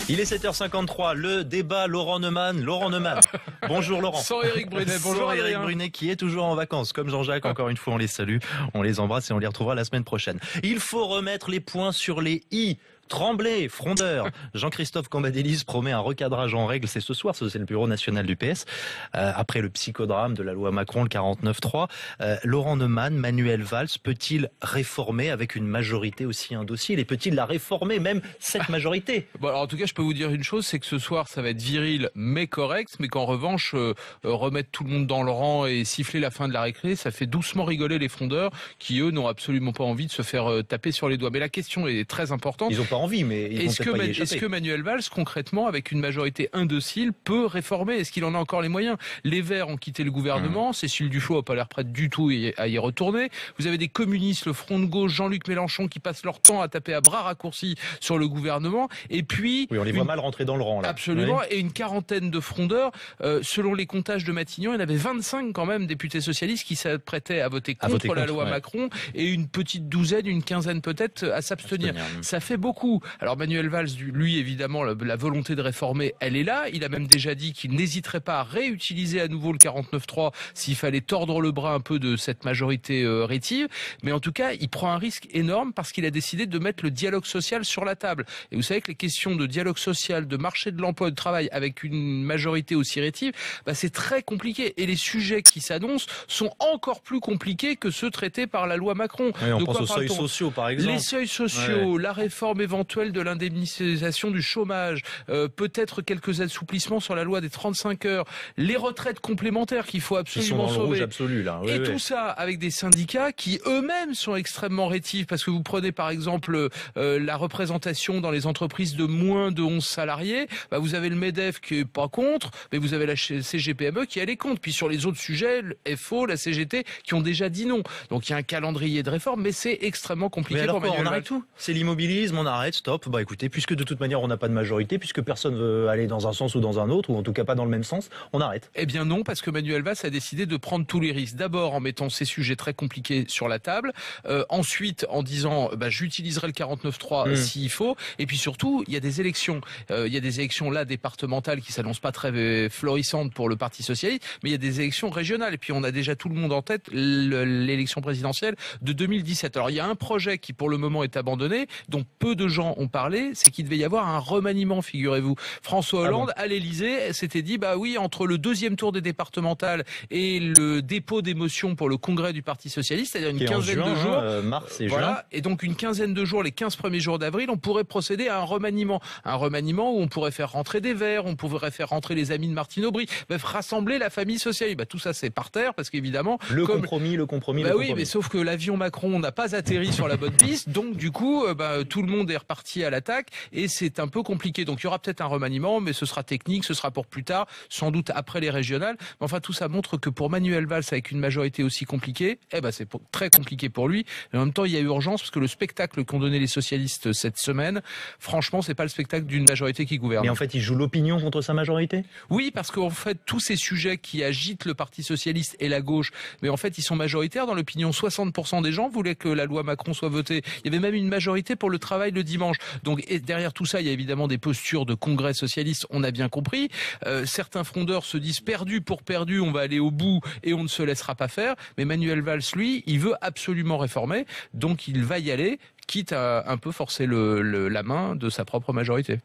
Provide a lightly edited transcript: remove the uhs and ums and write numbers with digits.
Il est 7h53, le débat Laurent Neumann. Bonjour Laurent. Sans Éric Brunet. Bonjour Éric Brunet qui est toujours en vacances. Comme Jean-Jacques, encore une fois, on les salue, on les embrasse et on les retrouvera la semaine prochaine. Il faut remettre les points sur les i. Tremblay, frondeur. Jean-Christophe Cambadélis promet un recadrage en règle. C'est ce soir, c'est le bureau national du PS. Après le psychodrame de la loi Macron, le 49.3. Laurent Neumann, Manuel Valls, peut-il réformer avec une majorité aussi indocile? Et peut-il la réformer, même cette majorité? Bon, alors, en tout cas, je peux vous dire une chose, c'est que ce soir, ça va être viril, mais correct, mais qu'en revanche, remettre tout le monde dans le rang et siffler la fin de la récré, ça fait doucement rigoler les frondeurs qui, eux, n'ont absolument pas envie de se faire taper sur les doigts. Mais la question est très importante. Ils ont pas envie, mais ils vont peut-être pas y échapper. Est-ce que Manuel Valls, concrètement, avec une majorité indocile, peut réformer? Est-ce qu'il en a encore les moyens? Les Verts ont quitté le gouvernement. Cécile Duflot n'a pas l'air prête du tout à y retourner. Vous avez des communistes, le Front de gauche, Jean-Luc Mélenchon, qui passent leur temps à taper à bras raccourcis sur le gouvernement. Et puis... Oui, on les voit mal rentrer dans le rang, là. Absolument. Oui. Et une quarantaine de frondeurs. Selon les comptages de Matignon, il y en avait 25 quand même députés socialistes qui s'apprêtaient à voter contre la loi Macron, et une petite douzaine, une quinzaine peut-être, à s'abstenir. Ça fait beaucoup. Alors Manuel Valls, lui, évidemment, la volonté de réformer, elle est là. Il a même déjà dit qu'il n'hésiterait pas à réutiliser à nouveau le 49.3 s'il fallait tordre le bras un peu de cette majorité rétive. Mais en tout cas, il prend un risque énorme parce qu'il a décidé de mettre le dialogue social sur la table. Et vous savez que les questions de dialogue social, de marché de l'emploi, de travail avec une majorité aussi rétive, c'est très compliqué. Et les sujets qui s'annoncent sont encore plus compliqués que ceux traités par la loi Macron. Oui, on pense aux seuils sociaux, par exemple. Les seuils sociaux, la réforme éventuelle de l'indemnisation du chômage, peut-être quelques assouplissements sur la loi des 35 heures, les retraites complémentaires qu'il faut absolument sauver. Rouge absolu, là. Oui, tout ça avec des syndicats qui eux-mêmes sont extrêmement rétifs, parce que vous prenez par exemple la représentation dans les entreprises de moins de 11 salariés, vous avez le MEDEF qui est pas contre, mais vous avez la CGPME qui elle est contre. Puis sur les autres sujets, le FO, la CGT qui ont déjà dit non. Donc il y a un calendrier de réforme, mais c'est extrêmement compliqué. Mais alors pour Manuel Valls. On arrête tout. C'est l'immobilisme, on arrête, stop. Écoutez, puisque de toute manière on n'a pas de majorité, puisque personne veut aller dans un sens ou dans un autre, ou en tout cas pas dans le même sens, on arrête. Eh bien non, parce que Manuel Valls a décidé de prendre tous les risques. D'abord en mettant ces sujets très compliqués sur la table, ensuite en disant j'utiliserai le 49.3 s'il faut, et puis surtout il y a des élections. Il y a des élections là départementales qui s'annoncent pas très florissantes pour le Parti socialiste, mais il y a des élections régionales. Et puis on a déjà tout le monde en tête l'élection présidentielle de 2017. Alors il y a un projet qui pour le moment est abandonné, dont peu de gens ont parlé, c'est qu'il devait y avoir un remaniement, figurez-vous. François Hollande, à l'Élysée, s'était dit, oui, entre le deuxième tour des départementales et le dépôt des motions pour le congrès du Parti socialiste, c'est-à-dire une quinzaine de jours, mars et voilà, juin. et donc une quinzaine de jours, les 15 premiers jours d'avril, on pourrait procéder à un remaniement où on pourrait faire rentrer des Verts, on pourrait faire rentrer les amis de Martine Aubry, bref, rassembler la famille socialiste. Tout ça, c'est par terre, parce qu'évidemment... Le compromis. Oui, mais sauf que l'avion Macron n'a pas atterri sur la bonne piste, donc du coup, tout le monde est reparti à l'attaque, et c'est un peu compliqué. Donc il y aura peut-être un remaniement, mais ce sera technique, ce sera pour plus tard, sans doute après les régionales. Mais enfin, tout ça montre que pour Manuel Valls, avec une majorité aussi compliquée, c'est très compliqué pour lui. Mais en même temps, il y a urgence, parce que le spectacle qu'ont donné les socialistes cette semaine, franchement, c'est pas le spectacle d'une majorité qui gouverne. Mais en fait, il joue l'opinion contre sa majorité? Oui, parce qu'en fait, tous ces sujets qui agitent le Parti socialiste et la gauche, mais en fait, ils sont majoritaires dans l'opinion. 60% des gens voulaient que la loi Macron soit votée. Il y avait même une majorité pour le travail le dimanche. Donc, et derrière tout ça, il y a évidemment des postures de congrès socialiste, on a bien compris. Certains frondeurs se disent perdus pour perdus, on va aller au bout et on ne se laissera pas faire. Mais Manuel Valls, lui, il veut absolument réformer, donc il va y aller, quitte à un peu forcer la main de sa propre majorité.